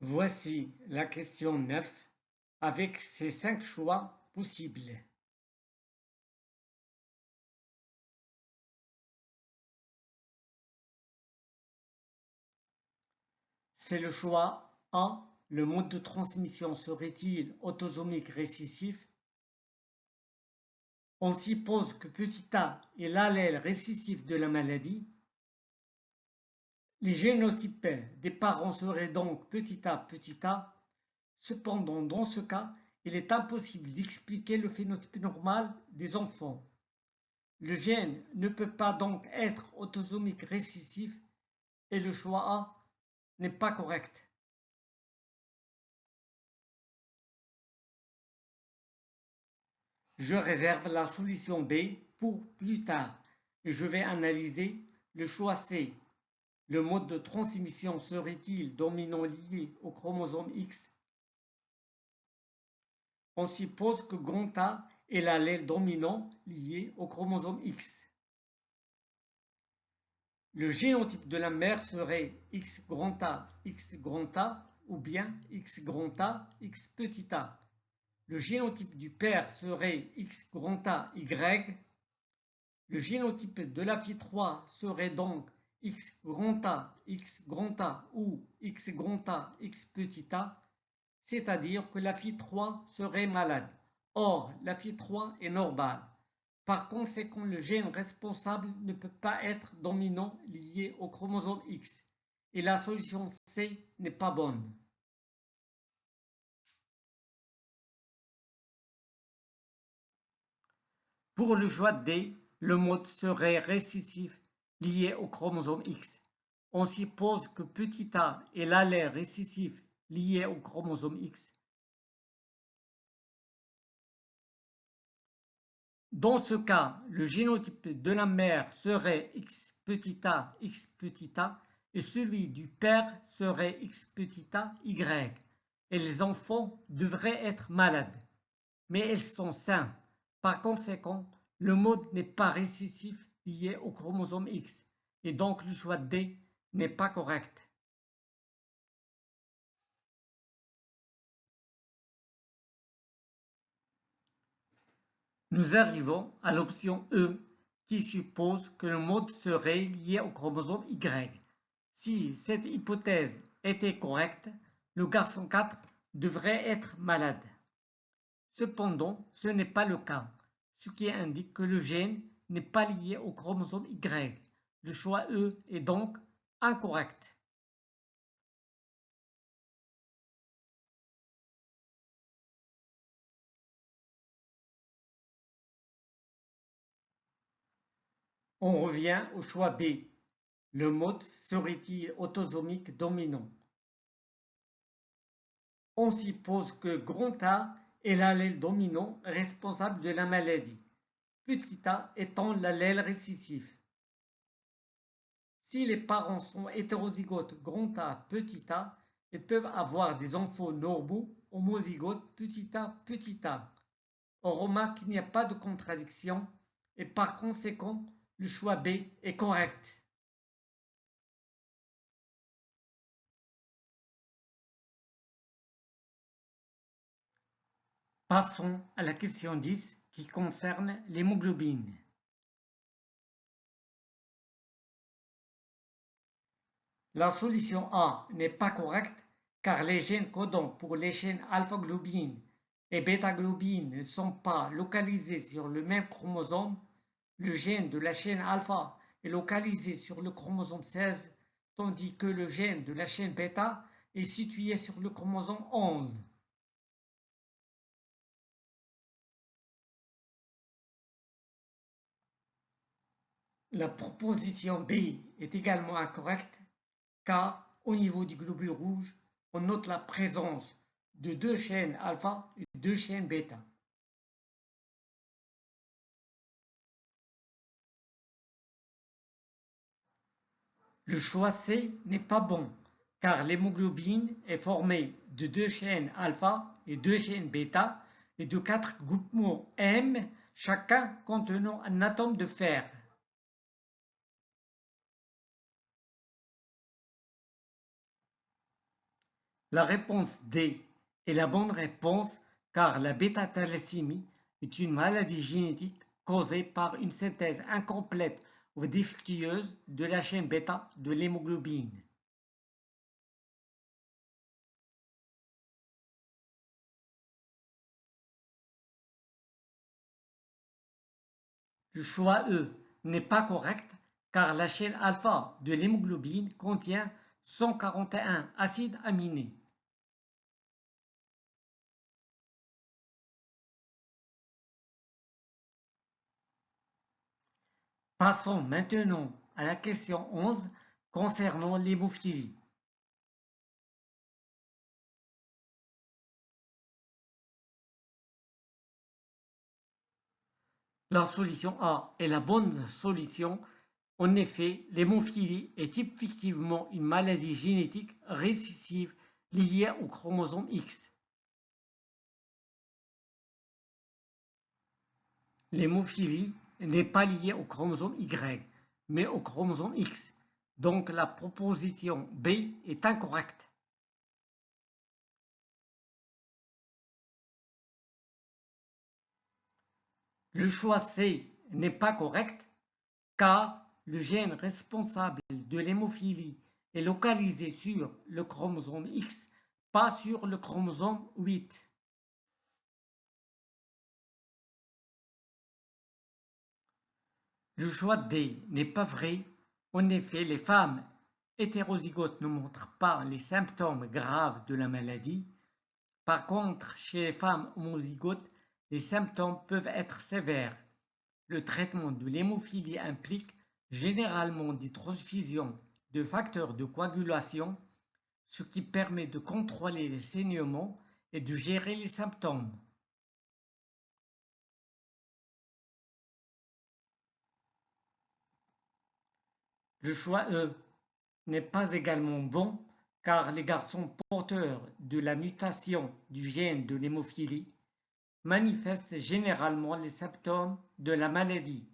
Voici la question 9 avec ses 5 choix possibles. C'est le choix A. Le mode de transmission serait-il autosomique récessif? On suppose que petit a est l'allèle récessif de la maladie. Les génotypes des parents seraient donc petit a. Cependant, dans ce cas, il est impossible d'expliquer le phénotype normal des enfants. Le gène ne peut pas donc être autosomique récessif et le choix A n'est pas correct. Je réserve la solution B pour plus tard et je vais analyser le choix C. Le mode de transmission serait-il dominant lié au chromosome X? On suppose que grand A est l'allèle dominant lié au chromosome X. Le génotype de la mère serait X grand A ou bien X grand A, X petit a. Le génotype du père serait X grand A, Y. Le génotype de la fille 3 serait donc X grand A ou X grand A, X petit a, c'est-à-dire que la fille 3 serait malade. Or, la fille 3 est normale. Par conséquent, le gène responsable ne peut pas être dominant lié au chromosome X. Et la solution C n'est pas bonne. Pour le choix D, le mode serait récessif lié au chromosome X. On suppose que petit a est l'allèle récessif lié au chromosome X. Dans ce cas, le génotype de la mère serait X petit a, et celui du père serait X petit a, Y. Et les enfants devraient être malades. Mais ils sont sains. Par conséquent, le mode n'est pas récessif lié au chromosome X. Et donc le choix D n'est pas correct. Nous arrivons à l'option E qui suppose que le mode serait lié au chromosome Y. Si cette hypothèse était correcte, le garçon 4 devrait être malade. Cependant, ce n'est pas le cas, ce qui indique que le gène n'est pas lié au chromosome Y. Le choix E est donc incorrect. On revient au choix B. Le mode serait-il autosomique dominant? On suppose que grand A est l'allèle dominant responsable de la maladie, petit a étant l'allèle récessif. Si les parents sont hétérozygotes grand A, petit a, ils peuvent avoir des enfants normaux homozygotes petit a. On remarque qu'il n'y a pas de contradiction et par conséquent, le choix B est correct. Passons à la question 10 qui concerne l'hémoglobine. La solution A n'est pas correcte car les gènes codants pour les chaînes alpha-globine et bêta-globine ne sont pas localisés sur le même chromosome. Le gène de la chaîne alpha est localisé sur le chromosome 16, tandis que le gène de la chaîne bêta est situé sur le chromosome 11. La proposition B est également incorrecte car au niveau du globule rouge, on note la présence de 2 chaînes alpha et 2 chaînes bêta. Le choix C n'est pas bon, car l'hémoglobine est formée de 2 chaînes alpha et 2 chaînes bêta et de 4 groupements M, chacun contenant un atome de fer. La réponse D est la bonne réponse car la bêta-thalassémie est une maladie génétique causée par une synthèse incomplète ou défectueuse de la chaîne bêta de l'hémoglobine. Le choix E n'est pas correct car la chaîne alpha de l'hémoglobine contient 141 acides aminés. Passons maintenant à la question 11 concernant l'hémophilie. La solution A est la bonne solution. En effet, l'hémophilie est effectivement une maladie génétique récessive liée au chromosome X. L'hémophilie n'est pas liée au chromosome Y, mais au chromosome X. Donc la proposition B est incorrecte. Le choix C n'est pas correct car le gène responsable de l'hémophilie est localisé sur le chromosome X, pas sur le chromosome 8. Le choix D n'est pas vrai. En effet, les femmes hétérozygotes ne montrent pas les symptômes graves de la maladie. Par contre, chez les femmes homozygotes, les symptômes peuvent être sévères. Le traitement de l'hémophilie implique généralement des transfusions de facteurs de coagulation, ce qui permet de contrôler les saignements et de gérer les symptômes. Le choix E n'est pas également bon car les garçons porteurs de la mutation du gène de l'hémophilie manifestent généralement les symptômes de la maladie.